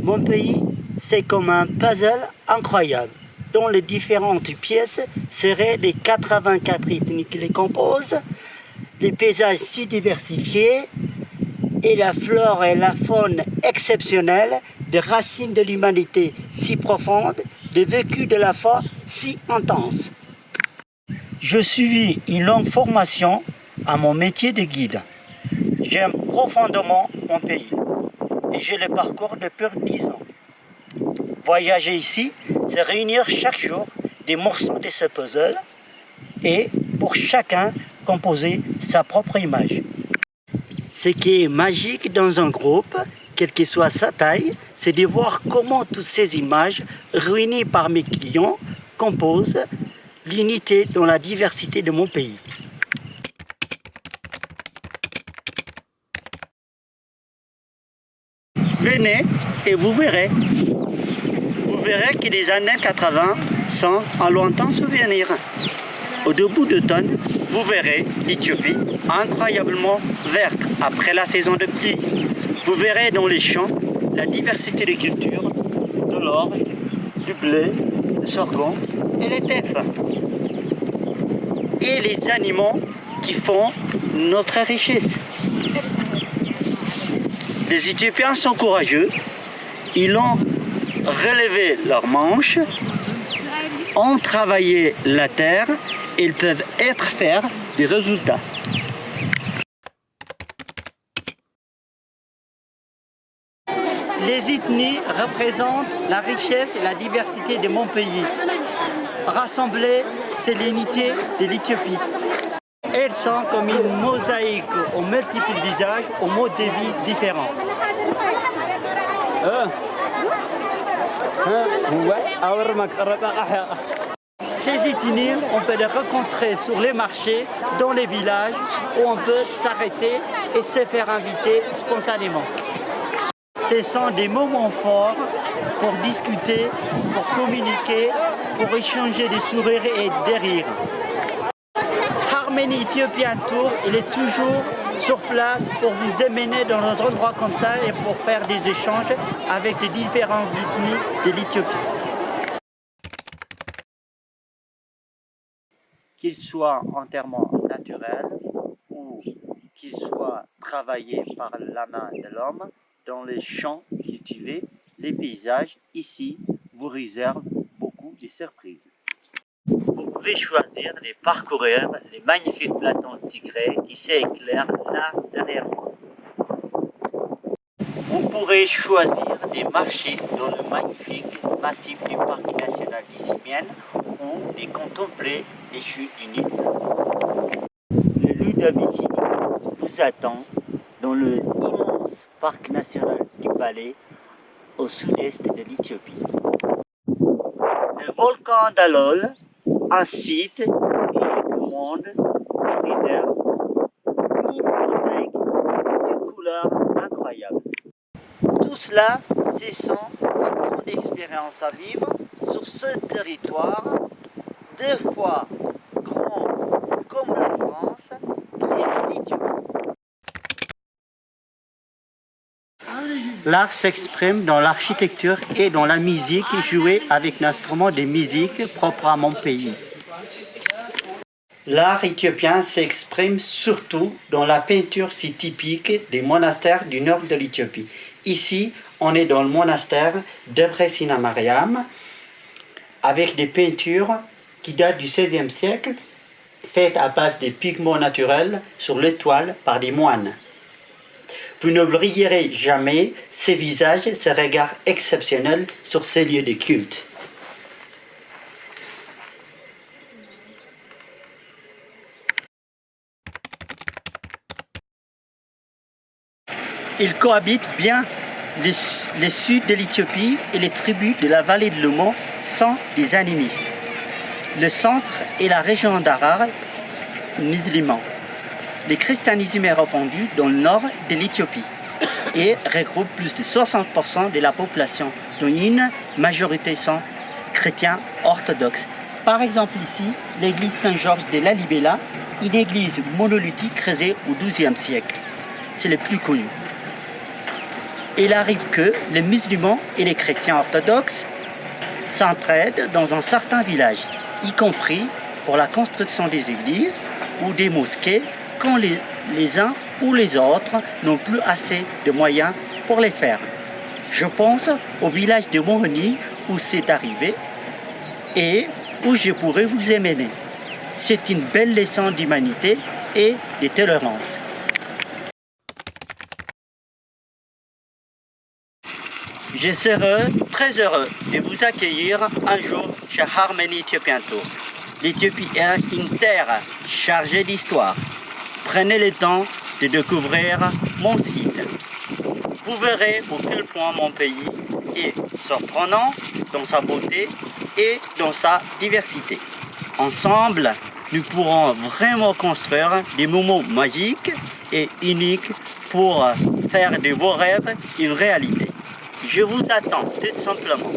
Mon pays, c'est comme un puzzle incroyable, dont les différentes pièces seraient les 84 ethnies qui les composent, les paysages si diversifiés et la flore et la faune exceptionnelles, des racines de l'humanité si profondes, des vécus de la foi si intenses. Je suivis une longue formation à mon métier de guide. J'aime profondément mon pays et je le parcours depuis 10 ans. Voyager ici, c'est réunir chaque jour des morceaux de ce puzzle et pour chacun composer sa propre image. Ce qui est magique dans un groupe, quelle que soit sa taille, c'est de voir comment toutes ces images réunies par mes clients composent l'unité dans la diversité de mon pays. Venez et vous verrez. Vous verrez que les années 80 sont un lointain souvenir. Au début d'automne, vous verrez l'Éthiopie incroyablement verte après la saison de pluie. Vous verrez dans les champs la diversité de cultures, de l'orge, du blé, du sorgho et les teff. Et les animaux qui font notre richesse. Les Éthiopiens sont courageux, ils ont relevé leurs manches, ont travaillé la terre, ils peuvent être fiers des résultats. Les ethnies représentent la richesse et la diversité de mon pays. Rassemblées, c'est l'unité de l'Éthiopie. Elles sont comme une mosaïque aux multiples visages, aux modes de vie différents. Ces ethnies, on peut les rencontrer sur les marchés, dans les villages, où on peut s'arrêter et se faire inviter spontanément. Ce sont des moments forts pour discuter, pour communiquer, pour échanger des sourires et des rires. Harmony Ethiopian Tour, il est toujours sur place pour vous emmener dans un endroit comme ça et pour faire des échanges avec les différentes ethnies de l'Éthiopie. Qu'il soit entièrement naturel ou qu'il soit travaillé par la main de l'homme, dans les champs cultivés, les paysages ici vous réservent beaucoup de surprises. Vous pouvez choisir de parcourir les magnifiques plateaux tigrés qui s'éclairent là derrière moi. Vous pourrez choisir de marcher dans le magnifique massif du parc national d'Issimienne ou de contempler les chutes du Nil. Le loup d'Abyssinie vous attend dans le immense parc national du Palais au sud-est de l'Éthiopie. Le volcan d'Alol, un site unique au monde, réserve une mosaïque de couleurs incroyables. Tout cela, ce sont autant d'expériences à vivre sur ce territoire, 2 fois grand comme la France, et l'Éthiopie. L'art s'exprime dans l'architecture et dans la musique jouée avec l'instrument de musique propre à mon pays. L'art éthiopien s'exprime surtout dans la peinture si typique des monastères du nord de l'Éthiopie. Ici, on est dans le monastère Debre Sina Mariam, avec des peintures qui datent du XVIe siècle, faites à base de pigments naturels sur les toiles par des moines. Vous n'oublierez jamais ces visages, ces regards exceptionnels sur ces lieux de culte. Ils cohabitent bien. Le sud de l'Éthiopie et les tribus de la vallée de l'Omo sont des animistes. Le centre est la région d'Harar, musulman. Le christianisme est répandu dans le nord de l'Éthiopie et regroupe plus de 60% de la population, dont une majorité sont chrétiens orthodoxes. Par exemple ici, l'église Saint-Georges de Lalibela, une église monolithique creusée au XIIe siècle. C'est le plus connu. Il arrive que les musulmans et les chrétiens orthodoxes s'entraident dans un certain village, y compris pour la construction des églises ou des mosquées quand les uns ou les autres n'ont plus assez de moyens pour les faire. Je pense au village de Moroni où c'est arrivé et où je pourrais vous emmener. C'est une belle leçon d'humanité et de tolérance. Je serai très heureux de vous accueillir un jour chez Harmony Ethiopian Tours. L'Éthiopie est une terre chargée d'histoire. Prenez le temps de découvrir mon site. Vous verrez à quel point mon pays est surprenant dans sa beauté et dans sa diversité. Ensemble, nous pourrons vraiment construire des moments magiques et uniques pour faire de vos rêves une réalité. Je vous attends tout simplement.